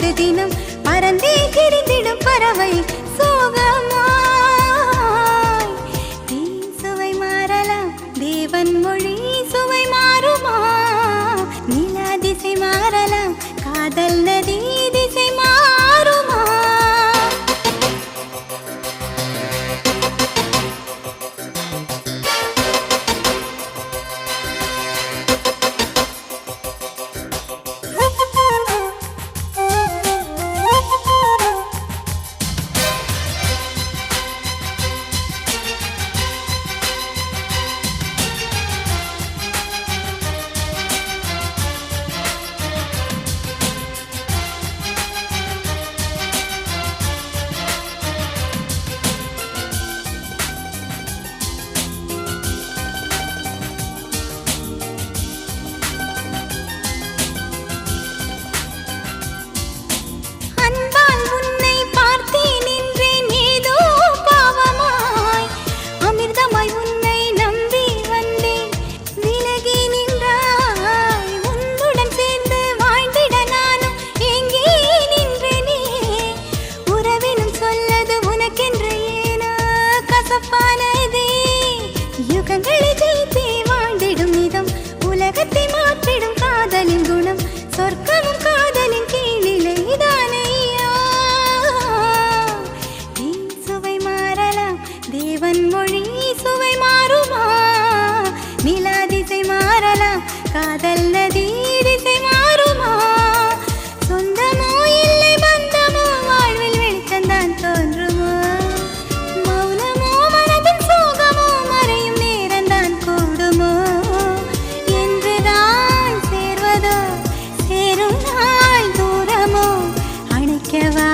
போது தினம் பறந்தே திரிந்திடும் பறவை சோகமாய். தேன் சுவை மாறலாம், தேவன் மொழி சுவை மாறுமா? நிலா திசை மாறலாம், காதல் நதி திசை மாறுமா? யுகங்களை ஜெயித்தே வாழ்ந்திடும் நிதம், உலகத்தை மாற்றிடும் காதலின் குணம், சொர்க்கமும் காதலின் கீழிலே தானையா. தேன் சுவை மாறலாம், தேவன் மொழி சுவை மாறுமா? நிலா திசை மாறலாம், காதல் நதி திசை மாறுமா? சொந்தமோ இல்லை பந்தமோ வாழ்வில் வெளிச்சந்தான் தோன்றுமா? மௌனமோ மனதின் சோகமோ மறையும் நேரந்தான் கூடுமோ? என்றுதான் சேர்வதோ சேரும் நாள் தூரமோ? அணைக்கவா